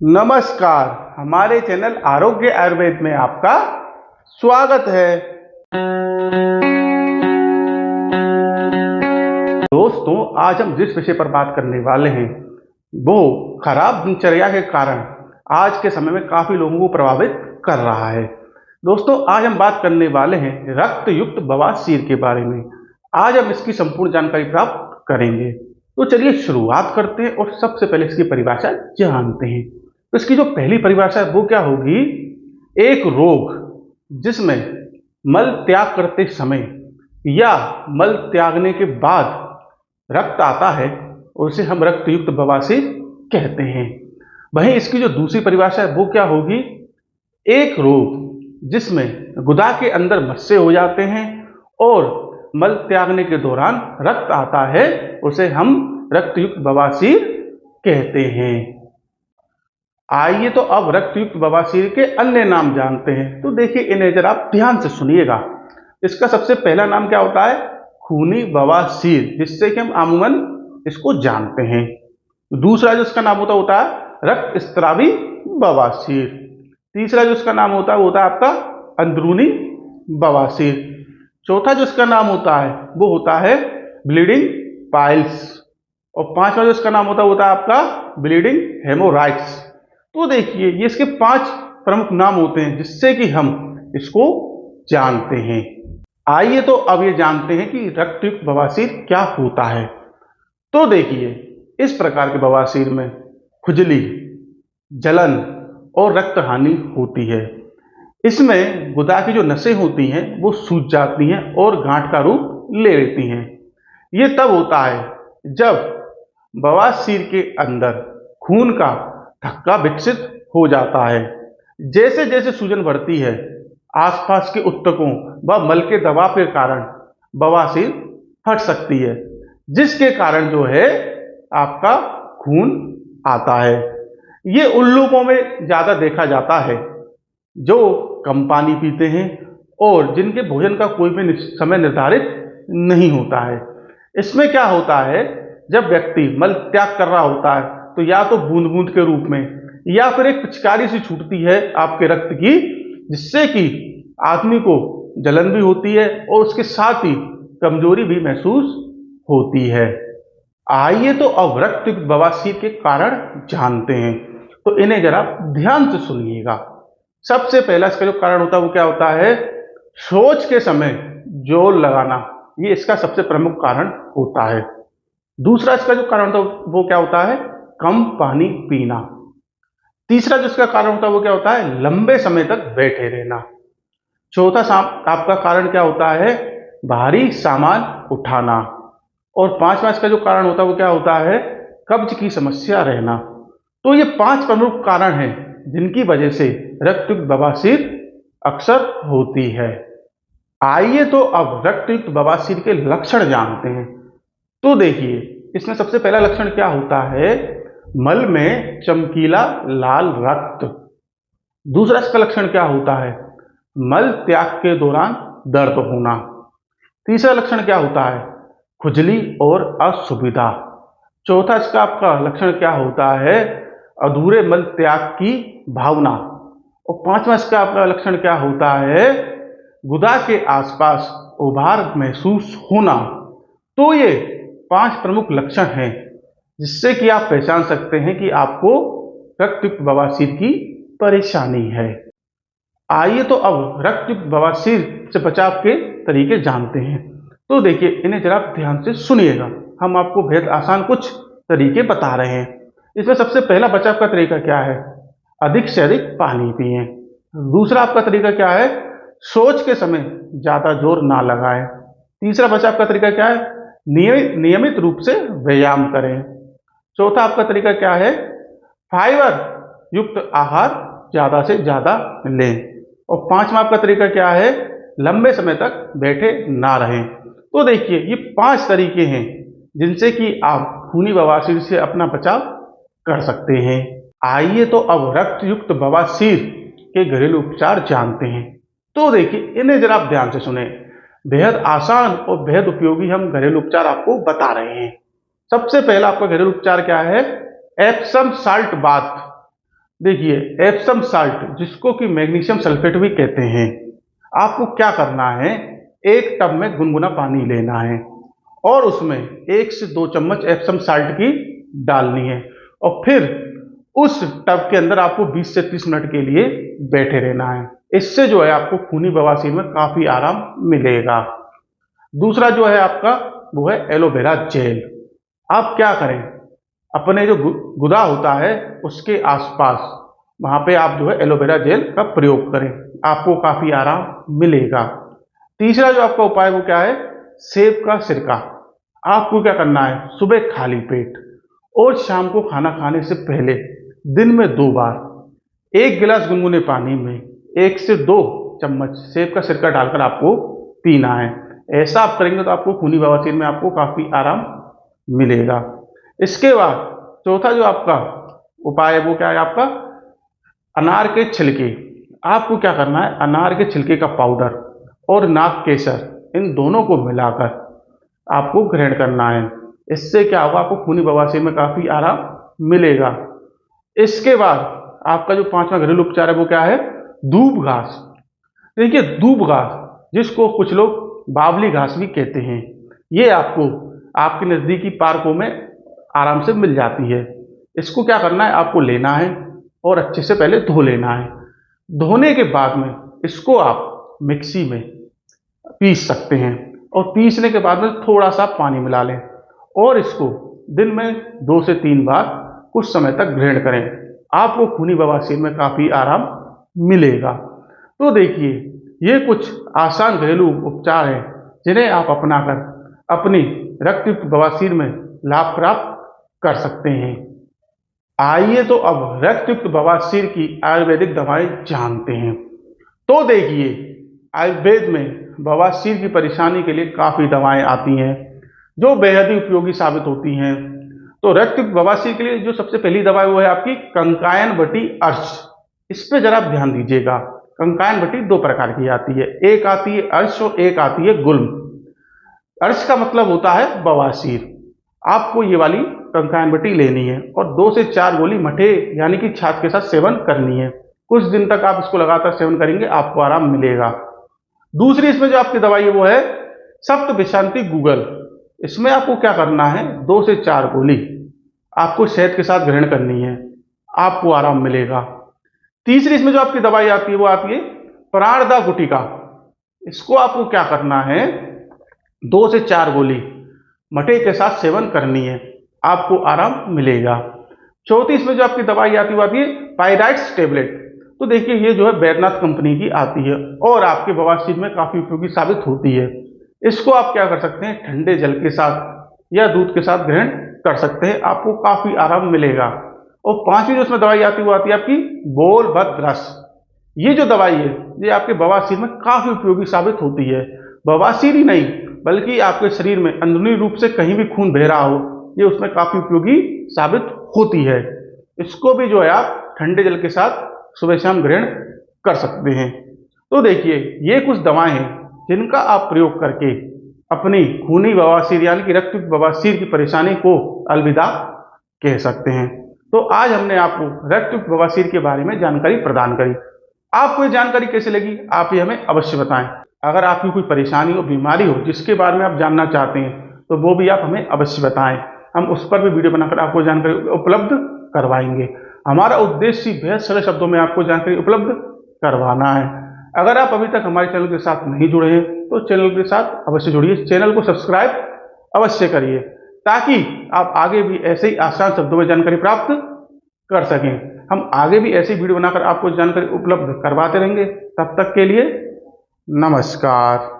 नमस्कार, हमारे चैनल आरोग्य आयुर्वेद में आपका स्वागत है। दोस्तों, आज हम जिस विषय पर बात करने वाले हैं वो खराब दिनचर्या के कारण आज के समय में काफी लोगों को प्रभावित कर रहा है। दोस्तों, आज हम बात करने वाले हैं रक्त युक्त बवासीर के बारे में। आज हम इसकी संपूर्ण जानकारी प्राप्त करेंगे। तो चलिए शुरुआत करते हैं और सबसे पहले इसकी परिभाषा जानते हैं। तो इसकी जो पहली परिभाषा है वो क्या होगी? एक रोग जिसमें मल त्याग करते समय या मल त्यागने के बाद रक्त आता है उसे हम रक्तयुक्त बवासीर कहते हैं। वहीं इसकी जो दूसरी परिभाषा है वो क्या होगी? एक रोग जिसमें गुदा के अंदर मस्से हो जाते हैं और मल त्यागने के दौरान रक्त आता है उसे हम रक्तयुक्त बवासीर कहते हैं। आइए तो अब रक्तयुक्त बवासीर के अन्य नाम जानते हैं। तो देखिए, इन्हें जरा आप ध्यान से सुनिएगा। इसका सबसे पहला नाम क्या होता है? खूनी बवासीर, जिससे कि हम अमूमन इसको जानते हैं। दूसरा जो इसका नाम होता है रक्त स्त्रावी बवासीर। तीसरा जो इसका नाम होता है वो होता है आपका अंदरूनी बवासीर। चौथा जो इसका नाम होता है वो होता है ब्लीडिंग पाइल्स। और पांचवा जो इसका नाम होता है आपका ब्लीडिंग हेमोराइड्स। तो देखिए, ये इसके 5 प्रमुख नाम होते हैं जिससे कि हम इसको जानते हैं। आइए तो अब ये जानते हैं कि रक्तयुक्त बवासीर क्या होता है। तो देखिए, इस प्रकार के बवासीर में खुजली, जलन और रक्त हानि होती है। इसमें गुदा की जो नसें होती हैं वो सूज जाती हैं और गांठ का रूप ले लेती हैं। ये तब होता है जब बवासीर के अंदर खून का थक्का विकसित हो जाता है। जैसे जैसे सूजन बढ़ती है, आसपास के ऊतकों व मल के दबाव के कारण बवासीर फट सकती है, जिसके कारण जो है आपका खून आता है। ये उन लोगों में ज्यादा देखा जाता है जो कम पानी पीते हैं और जिनके भोजन का कोई भी समय निर्धारित नहीं होता है। इसमें क्या होता है, जब व्यक्ति मल त्याग कर रहा होता है तो या तो बूंद बूंद के रूप में या फिर एक पिचकारी सी छूटती है आपके रक्त की, जिससे कि आदमी को जलन भी होती है और उसके साथ ही कमजोरी भी महसूस होती है। आइए तो अब रक्तयुक्त बवासीर के कारण जानते हैं। तो इन्हें जरा ध्यान से सुनिएगा। सबसे पहला इसका जो कारण होता है वो क्या होता है? शौच के समय जोर लगाना, ये इसका सबसे प्रमुख कारण होता है। दूसरा इसका जो कारण होता है वो क्या होता है? कम पानी पीना। तीसरा जो इसका कारण होता है वो क्या होता है? लंबे समय तक बैठे रहना। चौथा आपका कारण क्या होता है? भारी सामान उठाना। और पांचवा इसका जो कारण होता है वो क्या होता है? कब्ज की समस्या रहना। तो ये 5 प्रमुख कारण हैं जिनकी वजह से रक्तयुक्त बवासीर अक्सर होती है। आइए तो अब रक्तयुक्त बवासीर के लक्षण जानते हैं। तो देखिए, इसमें सबसे पहला लक्षण क्या होता है? मल में चमकीला लाल रक्त। दूसरा इसका लक्षण क्या होता है? मल त्याग के दौरान दर्द होना। तीसरा लक्षण क्या होता है? खुजली और असुविधा। चौथा इसका आपका लक्षण क्या होता है? अधूरे मल त्याग की भावना। और पांचवा इसका आपका लक्षण क्या होता है? गुदा के आसपास उभार महसूस होना। तो ये 5 प्रमुख लक्षण हैं जिससे कि आप पहचान सकते हैं कि आपको रक्तयुक्त बवासीर की परेशानी है। आइए तो अब रक्तयुक्त बवासीर से बचाव के तरीके जानते हैं। तो देखिए, इन्हें जरा ध्यान से सुनिएगा। हम आपको बेहद आसान कुछ तरीके बता रहे हैं। इसमें सबसे पहला बचाव का तरीका क्या है? अधिक से अधिक पानी पिएं। दूसरा आपका तरीका क्या है? शौच के समय ज्यादा जोर ना लगाएं। तीसरा बचाव का तरीका क्या है? नियमित रूप से व्यायाम करें। चौथा आपका तरीका क्या है? फाइबर युक्त आहार ज्यादा से ज्यादा लें। और पांचवा आपका तरीका क्या है? लंबे समय तक बैठे ना रहें। तो देखिए, ये 5 तरीके हैं जिनसे कि आप खूनी बवासीर से अपना बचाव कर सकते हैं। आइए तो अब रक्तयुक्त बवासीर के घरेलू उपचार जानते हैं। तो देखिए, इन्हें जरा आप ध्यान से सुने। बेहद आसान और बेहद उपयोगी हम घरेलू उपचार आपको बता रहे हैं। सबसे पहला आपका घरेलू उपचार क्या है? Epsom salt bath. देखिए, एप्सम साल्ट जिसको कि मैग्नीशियम सल्फेट भी कहते हैं, आपको क्या करना है, एक टब में गुनगुना पानी लेना है और उसमें 1 से 2 चम्मच एप्सम साल्ट की डालनी है और फिर उस टब के अंदर आपको 20 से 30 मिनट के लिए बैठे रहना है। इससे जो है आपको खूनी बवासीर में काफी आराम मिलेगा। दूसरा जो है आपका वो है एलोवेरा जेल। आप क्या करें, अपने जो गुदा होता है उसके आसपास वहां पे आप जो है एलोवेरा जेल का प्रयोग करें, आपको काफी आराम मिलेगा। तीसरा जो आपका उपाय वो क्या है, सेब का सिरका। आपको क्या करना है, सुबह खाली पेट और शाम को खाना खाने से पहले दिन में 2 बार 1 गिलास गुनगुने पानी में 1 से 2 चम्मच सेब का सिरका डालकर आपको पीना है। ऐसा आप करेंगे तो आपको खूनी बवासीर में आपको काफी आराम मिलेगा। इसके बाद चौथा जो आपका उपाय है वो क्या है, आपका अनार के छिलके। आपको क्या करना है, अनार के छिलके का पाउडर और नाग केसर इन दोनों को मिलाकर आपको ग्रहण करना है। इससे क्या होगा, आपको खूनी बवासीर में काफी आराम मिलेगा। इसके बाद आपका जो पांचवा घरेलू उपचार है वो क्या है, दूब घास। देखिए, दूब घास जिसको कुछ लोग बावली घास भी कहते हैं, ये आपको आपके नजदीकी पार्कों में आराम से मिल जाती है। इसको क्या करना है, आपको लेना है और अच्छे से पहले धो लेना है। धोने के बाद में इसको आप मिक्सी में पीस सकते हैं और पीसने के बाद में थोड़ा सा पानी मिला लें और इसको दिन में 2 से 3 बार कुछ समय तक ग्रहण करें। आपको खूनी बवासीर में काफी आराम मिलेगा। तो देखिए, ये कुछ आसान घरेलू उपचार हैं जिन्हें आप अपनाकर अपनी रक्तयुक्त बवासीर में लाभ प्राप्त कर सकते हैं। आइए तो अब रक्तयुक्त बवासीर की आयुर्वेदिक दवाएं जानते हैं। तो देखिए, आयुर्वेद में बवासीर की परेशानी के लिए काफी दवाएं आती हैं जो बेहद ही उपयोगी साबित होती हैं। तो रक्तयुक्त बवासीर के लिए जो सबसे पहली दवा है वो है आपकी कंकायन बटी अर्श। इस पे जरा ध्यान दीजिएगा। कंकायन बटी 2 प्रकार की आती है, एक आती है अर्श और एक आती है गुल्म। अर्श का मतलब होता है बवासीर। आपको ये वाली कंकायन बटी लेनी है और 2 से 4 गोली मठे यानी कि छाछ के साथ सेवन करनी है। कुछ दिन तक आप इसको लगातार सेवन करेंगे, आपको आराम मिलेगा। दूसरी इसमें जो आपकी दवाई है वो है सप्त विशांति गूगल। इसमें आपको क्या करना है, 2 से 4 गोली आपको शहद के साथ ग्रहण करनी है, आपको आराम मिलेगा। तीसरी इसमें जो आपकी दवाई आती है वो आती है प्राणदा गुटिका। इसको आपको क्या करना है, 2 से 4 गोली मठे के साथ सेवन करनी है, आपको आराम मिलेगा। चौथी इसमें जो आपकी दवाई आती है वो आती है पायराइट्स टेबलेट। तो देखिए, ये जो है बैद्यनाथ कंपनी की आती है और आपके बवासीर में काफी उपयोगी साबित होती है। इसको आप क्या कर सकते हैं, ठंडे जल के साथ या दूध के साथ ग्रहण कर सकते हैं, आपको काफी आराम मिलेगा। और पांचवी जो इसमें दवाई आती है वो आती है आपकी बोलभद्र रस। ये जो दवाई है ये आपके बवासीर में काफी उपयोगी साबित होती है। बवासीर ही नहीं बल्कि आपके शरीर में अंदरूनी रूप से कहीं भी खून बह रहा हो, ये उसमें काफी उपयोगी साबित होती है। इसको भी जो है आप ठंडे जल के साथ सुबह शाम ग्रहण कर सकते हैं। तो देखिए, ये कुछ दवाएं हैं जिनका आप प्रयोग करके अपनी खूनी बवासीर यानी कि रक्तयुक्त बवासीर की परेशानी को अलविदा कह सकते हैं। तो आज हमने आपको रक्तयुक्त बवासीर के बारे में जानकारी प्रदान करी। आपको ये जानकारी कैसे लगी, आप ये हमें अवश्य बताएं। अगर आपकी कोई परेशानी हो, बीमारी हो जिसके बारे में आप जानना चाहते हैं तो वो भी आप हमें अवश्य बताएं, हम उस पर भी वीडियो बनाकर आपको जानकारी उपलब्ध करवाएंगे। हमारा उद्देश्य बेहद सरल शब्दों में आपको जानकारी उपलब्ध करवाना है। अगर आप अभी तक हमारे चैनल के साथ नहीं जुड़े हैं तो चैनल के साथ अवश्य जुड़िए, चैनल को सब्सक्राइब अवश्य करिए ताकि आप आगे भी ऐसे ही आसान शब्दों में जानकारी प्राप्त कर सकें। हम आगे भी ऐसी वीडियो बनाकर आपको जानकारी उपलब्ध करवाते रहेंगे। तब तक के लिए नमस्कार।